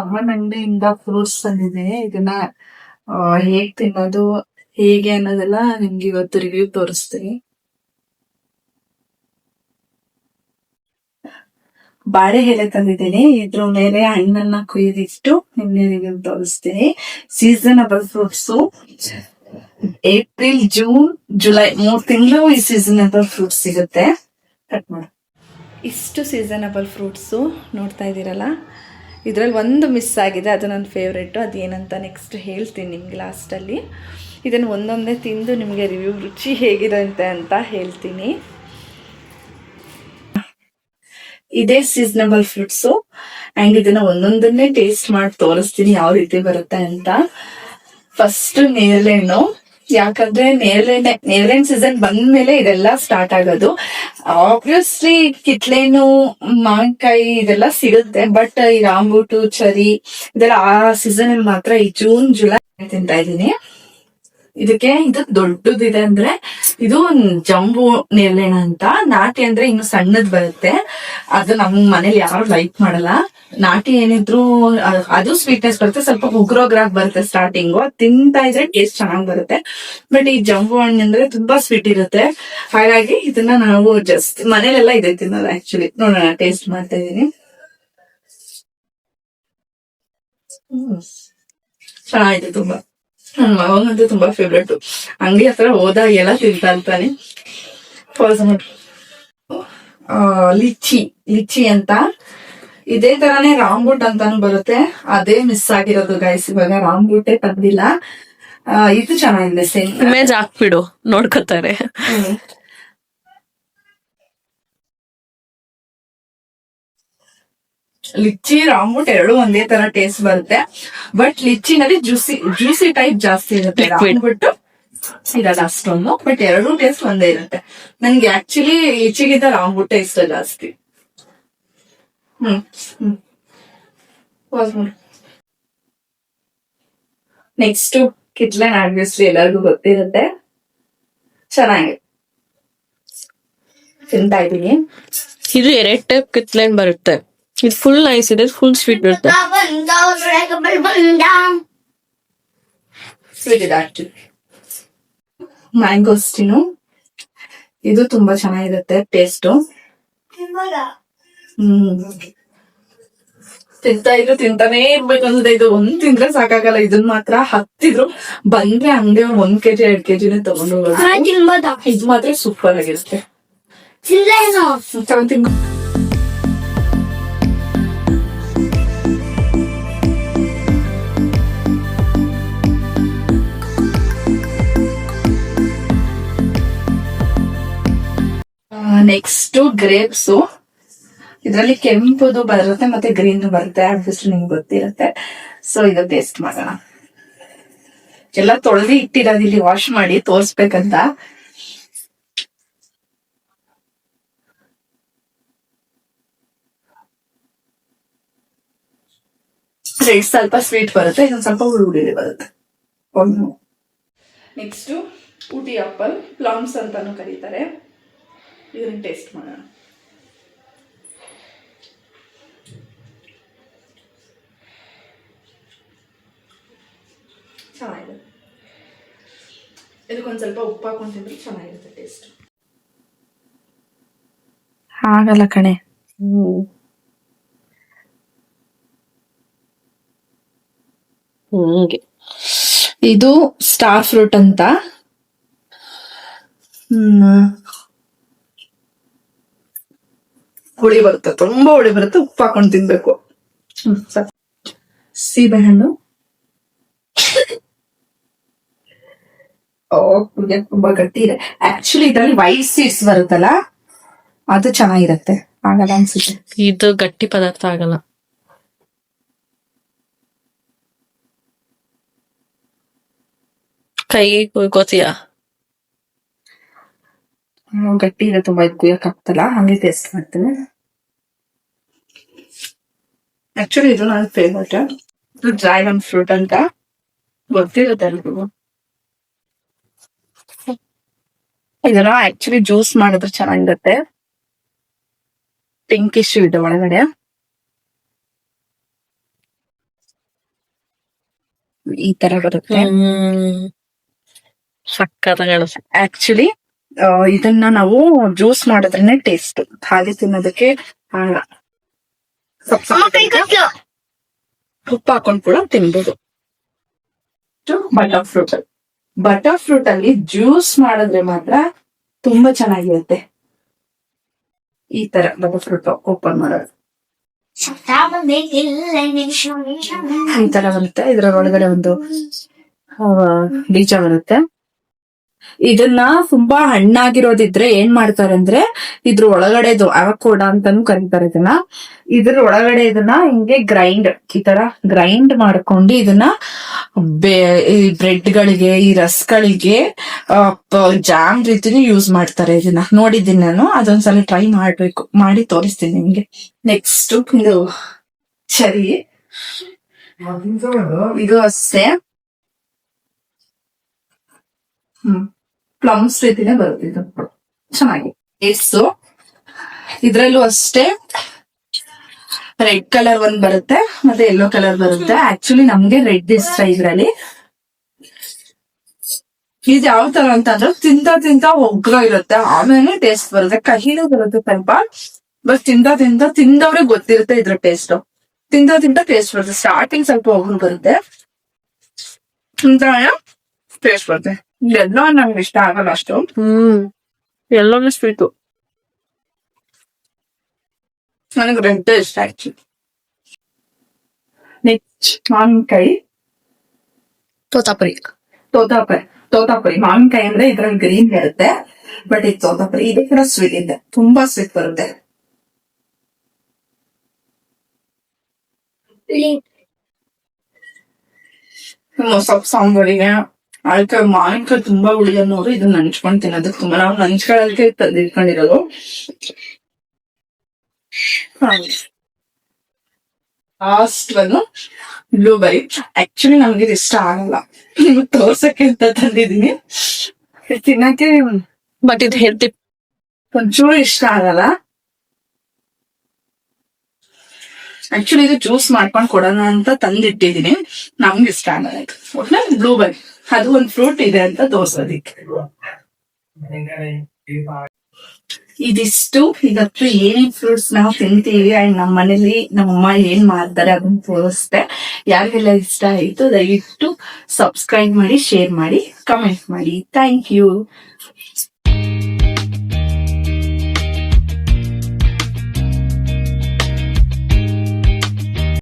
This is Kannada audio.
ಅಮ್ಮನ ಅಂಗಡಿಯಿಂದ ಫ್ರೂಟ್ಸ್ ತಂದಿದ್ದೀನಿ. ಇದನ್ನ ಹೇಗ್ ತಿನ್ನೋದು ಹೇಗೆ ಅನ್ನೋದೆಲ್ಲ ನಿಮ್ಗೆ ಇವತ್ತು ರಿವ್ಯೂ ತೋರಿಸ್ತೀನಿ. ಬಾಳೆ ಎಲೆ ತಂದಿದ್ದೀನಿ. ಇದ್ರ ಮೇಲೆ ಹಣ್ಣನ್ನ ಕುಯ್ದಿಟ್ಟು ನಿಮ್ಗೆ ರಿವ್ಯೂ ತೋರಿಸ್ತೀನಿ. Seasonable fruits. April, June, July 3 ತಿಂಗಳು ಈ ಸೀಸನಬಲ್ ಫ್ರೂಟ್ಸ್ ಸಿಗುತ್ತೆ. ಕಟ್ ಮಾಡು. ಇಷ್ಟು ಸೀಸನಬಲ್ ಫ್ರೂಟ್ಸು ನೋಡ್ತಾ ಇದ್ದೀರಲ್ಲ, ಇದರಲ್ಲಿ ಒಂದು ಮಿಸ್ ಆಗಿದೆ, ಅದು ನನ್ನ ಫೇವ್ರೇಟು. ಅದೇನಂತ ನೆಕ್ಸ್ಟ್ ಹೇಳ್ತೀನಿ ನಿಮ್ಗೆ ಲಾಸ್ಟಲ್ಲಿ. ಇದನ್ನು ಒಂದೊಂದೇ ತಿಂದು ನಿಮಗೆ ರಿವ್ಯೂ ರುಚಿ ಹೇಗಿರುತ್ತೆ ಅಂತ ಹೇಳ್ತೀನಿ. ಇದೇ ಸೀಸನಬಲ್ ಫ್ರೂಟ್ಸು ಆ್ಯಂಡ್ ಇದನ್ನ ಒಂದೊಂದನ್ನೇ ಟೇಸ್ಟ್ ಮಾಡಿ ತೋರಿಸ್ತೀನಿ ಯಾವ ರೀತಿ ಬರುತ್ತೆ ಅಂತ. ಫಸ್ಟ್ ನೇರಳೆಹಣ್ಣು, ಯಾಕಂದ್ರೆ ನೇರಳೆಹಣ್ಣು ಸೀಸನ್ ಬಂದ್ಮೇಲೆ ಇದೆಲ್ಲ ಸ್ಟಾರ್ಟ್ ಆಗೋದು. ಆಬ್ವಿಯಸ್ಲಿ ಕಿತ್ಳೆಹಣ್ಣು, ಮಾವಿನಕಾಯಿ ಇದೆಲ್ಲ ಸಿಗುತ್ತೆ, ಬಟ್ ಈ ರಾಂಬೂಟು, ಚರಿ ಇದೆಲ್ಲ ಆ ಸೀಸನ್ ಅಲ್ಲಿ ಮಾತ್ರ. ಈ ಜೂನ್, ಜುಲೈ ತಿಂತಾ ಇದ್ದೀನಿ. ಇದಕ್ಕೆ ಇದು ದೊಡ್ಡದಿದೆ ಅಂದ್ರೆ ಇದು ಜಂಬೂ ನೇರಳೆಹಣ್ಣು ಅಂತ. ನಾಟಿ ಅಂದ್ರೆ ಇನ್ನು ಸಣ್ಣದ್ ಬರುತ್ತೆ, ಅದು ನಮ್ ಮನೇಲಿ ಯಾರು ಲೈಕ್ ಮಾಡಲ್ಲ. ನಾಟಿ ಏನಿದ್ರು ಅದು ಸ್ವೀಟ್ನೆಸ್ ಬರುತ್ತೆ, ಸ್ವಲ್ಪ ಉಗ್ರೋಗ್ರಾಗ್ ಬರುತ್ತೆ ಸ್ಟಾರ್ಟಿಂಗು. ಅದು ತಿಂತಾ ಇದ್ರೆ ಟೇಸ್ಟ್ ಚೆನ್ನಾಗ್ ಬರುತ್ತೆ. ಬಟ್ ಈ ಜಂಬೂ ಹಣ್ಣು ಅಂದ್ರೆ ತುಂಬಾ ಸ್ವೀಟ್ ಇರುತ್ತೆ, ಹಾಗಾಗಿ ಇದನ್ನ ನಾವು ಜಸ್ಟ್ ಮನೇಲೆಲ್ಲ ಇದೆ ತಿನ್ನೋದು. ಆಕ್ಚುಲಿ ನೋಡೋಣ, ಟೇಸ್ಟ್ ಮಾಡ್ತಾ ಇದೀನಿ. ಚೆನ್ನಾಗಿದೆ ತುಂಬಾ. ನನ್ ಮಗನಂತೂ ತುಂಬಾ ಫೇವ್ರೇಟ್. ಅಂಗಡಿ ಹತ್ರ ಹೋದಾಗ ಎಲ್ಲ ತಿಂತಾ ಇರ್ತಾನೆ. ಲಿಚ್ಚಿ ಅಂತ ಇದೇ ತರಾನೇ ರಾಂಬೂಟ್ ಅಂತಾನು ಬರುತ್ತೆ, ಅದೇ ಮಿಸ್ ಆಗಿರೋದು ಗೈಸ್. ಇವಾಗ ರಾಂಬೂಟೇ ತಂದಿಲ್ಲ. ಇದು ಚೆನ್ನಾಗಿದೆ. ಸೇಮ್ ಇಮೇಜ್ ಹಾಕ್ಬಿಡು, ನೋಡ್ಕೋತಾರೆ. ಲಿಚ್ಚಿ, ರಾಂಬೂಟ್ ಎರಡು ಒಂದೇ ತರ ಟೇಸ್ಟ್ ಬರುತ್ತೆ, ಬಟ್ ಲಿಚ್ಚಿನಲ್ಲಿ ಜ್ಯೂಸಿ ಟೈಪ್ ಜಾಸ್ತಿ ಇರುತ್ತೆ. ರಾಂಬೂಟ್ ಇರಲ್ಲ ಅಷ್ಟೊಂದು, ಬಟ್ ಎರಡು ಟೇಸ್ಟ್ ಒಂದೇ ಇರುತ್ತೆ. ನನ್ಗೆ ಆಕ್ಚುಲಿ ಲಿಚ್ಚಿಗಿಂತ ರಾಂಬೂಟೆ ಇಷ್ಟ ಜಾಸ್ತಿ. ನೆಕ್ಸ್ಟ್ ಕಿತ್ಲೆಹಣ್ಣು, ಆಬ್ವಿಯಸ್ಲಿ ಎಲ್ಲರಿಗೂ ಗೊತ್ತಿರುತ್ತೆ. ಚೆನ್ನಾಗಿ ತಿಂತಾ ಇದ್ದೀನಿ. ಇದು 2 ಟೈಪ್ ಕಿತ್ಲೆಹಣ್ಣು ಬರುತ್ತೆ. ಇದು ಫುಲ್ ನೈಸ್ ಇದೆ, ಫುಲ್ ಸ್ವೀಟ್ ಇರುತ್ತೆ. ಸ್ವೀಟ್ ಇದೆ ಆಕ್ಚುಲಿ. ಮ್ಯಾಂಗೋಸ್ಟಿನು ಇದು ತುಂಬಾ ಚೆನ್ನಾಗಿರುತ್ತೆ ಟೇಸ್ಟು. ತಿಂತಾನೇ ಇರ್ಬೇಕು ಅನ್ಸುತ್ತೆ. ಇದು ಒಂದ್ ತಿಂದ್ರೆ ಸಾಕಾಗಲ್ಲ. ಇದನ್ ಮಾತ್ರ ಹತ್ತಿದ್ರು ಬಂದ್ರೆ ಅಂಗಡಿ 1 kg 2 kg ತಗೊಂಡು ಹೋಗೋದು. ಇದು ಮಾತ್ರ ಸೂಪರ್ ಆಗಿರುತ್ತೆ. Next grapes. ಇದ್ರಲ್ಲಿ ಕೆಂಪುದು ಬರುತ್ತೆ ಮತ್ತೆ ಗ್ರೀನ್ ಬರುತ್ತೆ, ಆಬ್ವಿಯಸ್ಲಿ ನಿಮ್ಗೆ ಗೊತ್ತಿರುತ್ತೆ. ಸೊ ಇದು ಟೇಸ್ಟ್ ಮಾಡೋಣ. ಎಲ್ಲ ತೊಳೆದಿ ಇಟ್ಟಿರೋದು ಇಲ್ಲಿ, ವಾಶ್ ಮಾಡಿ ತೋರ್ಸ್ಬೇಕಂತ. ರೆಡ್ ಸ್ವಲ್ಪ ಸ್ವೀಟ್ ಬರುತ್ತೆ, ಇದೊಂದು ಸ್ವಲ್ಪ ಹುಳಿ ಬರುತ್ತೆ. ನೆಕ್ಸ್ಟ್ ಊಟಿ ಆಪಲ್, ಪ್ಲಮ್ಸ್ ಅಂತಾನು ಕರೀತಾರೆ. ಇದನ್ನ ಟೇಸ್ಟ್ ಮಾಡೋಣ. ಚೆನ್ನಾಗಿದೆ. ಇದಕ್ಕೊಂದ್ ಸ್ವಲ್ಪ ಉಪ್ಪು ಹಾಕೊಂಡು ತಿಂದ್ರೆ ಚೆನ್ನಾಗಿರುತ್ತೆ ಟೇಸ್ಟ್. ಆಗಲ್ಲ ಕಣೆ. ಇದು ಸ್ಟಾರ್ ಫ್ರೂಟ್ ಅಂತ. ಹುಳಿ ಬರುತ್ತೆ, ತುಂಬಾ ಹುಳಿ ಬರುತ್ತೆ, ಉಪ್ಪು ಹಾಕೊಂಡು ತಿನ್ಬೇಕು. ಸೀಬೆಹಣ್ಣು ತುಂಬಾ ಗಟ್ಟಿ ಇದೆ. ಆಕ್ಚುಲಿ ಇದರಲ್ಲಿ ವೈಟ್ ಸೀಡ್ಸ್ ಬರುತ್ತಲ್ಲ, ಅದು ಚೆನ್ನಾಗಿರುತ್ತೆ. ಆಗಲ್ಲ ಅನ್ಸುತ್ತೆ, ಇದು ಗಟ್ಟಿ ಪದಾರ್ಥ ಆಗಲ್ಲ. ಕೈಗೆ ಕುಯ್ಕೋತೀಯ? ಗಟ್ಟಿ ಇದೆ ತುಂಬಾ, ಇದು ಕುಯ್ಯಕ್ ಆಗ್ತಲ್ಲ, ಹಂಗೆ ಟೇಸ್ಟ್ ಮಾಡ್ತೀನಿ. ಆಕ್ಚುಲಿ ಇದು ನನ್ನ ಫೇವ್ರೇಟ್. ಇದು ಡ್ರ್ಯಾಗನ್ ಫ್ರೂಟ್ ಅಂತ ಗೊತ್ತಿರುತ್ತೆ ಎಲ್ರಿಗೂ. ಇದನ್ನ ಆಕ್ಚುಲಿ ಜ್ಯೂಸ್ ಮಾಡಿದ್ರೆ ಚೆನ್ನಾಗಿರುತ್ತೆ. ಪಿಂಕಿಶ್ ಇದೆ ಒಳಗಡೆ. ಈ ತರ ಬರುತ್ತೆ. ಸಕ್ಕತ್ತ ಕಾಣಿಸುತ್ತೆ. ಆಕ್ಚುಲಿ ಇದನ್ನ ನಾವು ಜ್ಯೂಸ್ ಮಾಡಿದ್ರೇನೆ ಟೇಸ್ಟ್, ಹಾಗೆ ತಿನ್ನೋದಕ್ಕೆ ಆಗಲ್ಲ. ಉಪ್ಪು ಹಾಕೊಂಡ್ ಕೂಡ ತಿನ್ಬೋದು. ಬಟರ್ ಫ್ರೂಟ್ ಅಲ್ಲಿ ಜ್ಯೂಸ್ ಮಾಡಿದ್ರೆ ಮಾತ್ರ ತುಂಬಾ ಚೆನ್ನಾಗಿರುತ್ತೆ. ಈ ತರ ಬಟರ್ ಫ್ರೂಟ್ ಓಪನ್ ಮಾಡೋದು ಈ ತರ ಬರುತ್ತೆ. ಇದ್ರ ಒಳಗಡೆ ಒಂದು ಬೀಜ ಬರುತ್ತೆ. ಇದನ್ನ ತುಂಬಾ ಹಣ್ಣಾಗಿರೋದಿದ್ರೆ ಏನ್ ಮಾಡ್ತಾರೆ ಅಂದ್ರೆ ಇದ್ರ ಒಳಗಡೆದು ಅವಕೋಡ ಅಂತಾನು ಕರೀತಾರೆ ಇದನ್ನ. ಇದ್ರ ಒಳಗಡೆ ಇದನ್ನ ಹಿಂಗೆ ಈ ತರ ಗ್ರೈಂಡ್ ಮಾಡ್ಕೊಂಡು ಇದನ್ನ ಈ ಬ್ರೆಡ್ ಗಳಿಗೆ, ಈ ರಸ್ಗಳಿಗೆ ಜಾಮ್ ರೀತಿನೂ ಯೂಸ್ ಮಾಡ್ತಾರೆ. ಇದನ್ನ ನೋಡಿದ್ದೀನಿ ನಾನು, ಅದೊಂದ್ಸಲ ಟ್ರೈ ಮಾಡಿ ತೋರಿಸ್ತೀನಿ ನಿಮ್ಗೆ. ನೆಕ್ಸ್ಟ್ ಇದು ಚರಿ, ಇದು ಅಷ್ಟೇ ಪ್ಲಮ್ಸ್ ರೀತಿನೇ ಬರುತ್ತೆ. ಇದು ಚೆನ್ನಾಗಿ ಟೇಸ್ಟು. ಇದ್ರಲ್ಲೂ ಅಷ್ಟೇ ರೆಡ್ ಕಲರ್ ಒಂದ್ ಬರುತ್ತೆ, ಮತ್ತೆ ಯೆಲ್ಲೋ ಕಲರ್ ಬರುತ್ತೆ. ಆಕ್ಚುಲಿ ನಮ್ಗೆ ರೆಡ್ ಇಷ್ಟ ಇದ್ರಲ್ಲಿ. ಇದು ಯಾವ ತರ ಅಂತಂದ್ರೆ ತಿಂತ ಒಗ್ಗ ಇರುತ್ತೆ, ಆಮೇಲೆ ಟೇಸ್ಟ್ ಬರುತ್ತೆ. ಕಹಿನೂ ಬರುತ್ತೆ ಸ್ವಲ್ಪ, ಬಟ್ ತಿಂದವ್ರಿಗೆ ಗೊತ್ತಿರುತ್ತೆ ಇದ್ರ ಟೇಸ್ಟ್. ತಿಂತ ಟೇಸ್ಟ್ ಬರುತ್ತೆ. ಸ್ಟಾರ್ಟಿಂಗ್ ಸ್ವಲ್ಪ ಒಗ್ರು ಬರುತ್ತೆ, ಟೇಸ್ಟ್ ಬರುತ್ತೆ. ಎಲ್ಲೋ ನಂಗೆ ಇಷ್ಟ ಆಗಲ್ಲ ಅಷ್ಟು. ಎಲ್ಲೋನೇ ಸ್ವೀಟು. ನನಗೆ ರೆಡ್ ಇಷ್ಟ ಆಕ್ಚುಲಿ. ನೆಕ್ಸ್ಟ್ ಮಾವಿನಕಾಯಿ, ತೋತಾಪುರಿ ಮಾವಿನಕಾಯಿ ಅಂದ್ರೆ ಇದ್ರಲ್ಲಿ ಗ್ರೀನ್ ಇರುತ್ತೆ, ಬಟ್ ಇದು ತೋತಾಪುರಿ. ಇದು ಕೂಡ ಸ್ವೀಟ್ ಇದೆ, ತುಂಬಾ ಸ್ವೀಟ್ ಬರುತ್ತೆ. ಮೊಸಪ್ ಸಾಂಬಾರಿಗೆ ಅದಕ್ಕೆ ಮಾವಿನಕಾಯಿ ತುಂಬಾ ಹುಳಿ ಅನ್ನೋರು ಇದನ್ನ ನಂಚ್ಕೊಂಡ್ ತಿನ್ನೋದಕ್ಕೆ ತುಂಬಾ, ನಾವು ನಂಚ್ಕೊಳ್ಳೋದಕ್ಕೆ ತಂದಿಟ್ಕೊಂಡಿರೋದು. ಲಾಸ್ಟ್ ಒಂದು ಬ್ಲೂಬೆರಿ. ಆಕ್ಚುಲಿ ನಮ್ಗೆ ಇದು ಇಷ್ಟ ಆಗಲ್ಲ, ನಿಮ್ಗೆ ತೋರ್ಸಕ್ಕೆ ಅಂತ ತಂದಿದೀನಿ. ತಿನ್ನಕ್ಕೆ ಬಟ್ ಇದು ಹೆಲ್ತಿ. ಒಂಚೂರು ಇಷ್ಟ ಆಗಲ್ಲ. ಆಕ್ಚುಲಿ ಇದು ಜ್ಯೂಸ್ ಮಾಡ್ಕೊಂಡ್ ಕೊಡೋಣ ಅಂತ ತಂದಿಟ್ಟಿದೀನಿ, ನಮ್ಗೆ ಇಷ್ಟ ಆಗಲ್ಲ. ಒಟ್ನಲ್ಲಿ ಬ್ಲೂಬೆರಿ ಅದು ಒಂದ್ ಫ್ರೂಟ್ ಇದೆ ಅಂತ ತೋರ್ಸೋದಿಕ್ಕೆ. ಇದಿಷ್ಟು ಇವತ್ತು ಏನೇನ್ ಫ್ರೂಟ್ಸ್ ನಾವು ತಿಂತೀವಿ ಅಂಡ್ ನಮ್ಮ ಮನೇಲಿ ನಮ್ಮಮ್ಮ ಏನ್ ಮಾಡ್ತಾರೆ ಅದನ್ನ ತೋರಿಸ್ತೆ. ಯಾರಿಗೆಲ್ಲ ಇಷ್ಟ ಆಯ್ತು ದಯವಿಟ್ಟು ಸಬ್ಸ್ಕ್ರೈಬ್ ಮಾಡಿ, ಶೇರ್ ಮಾಡಿ, ಕಮೆಂಟ್ ಮಾಡಿ. Thank you.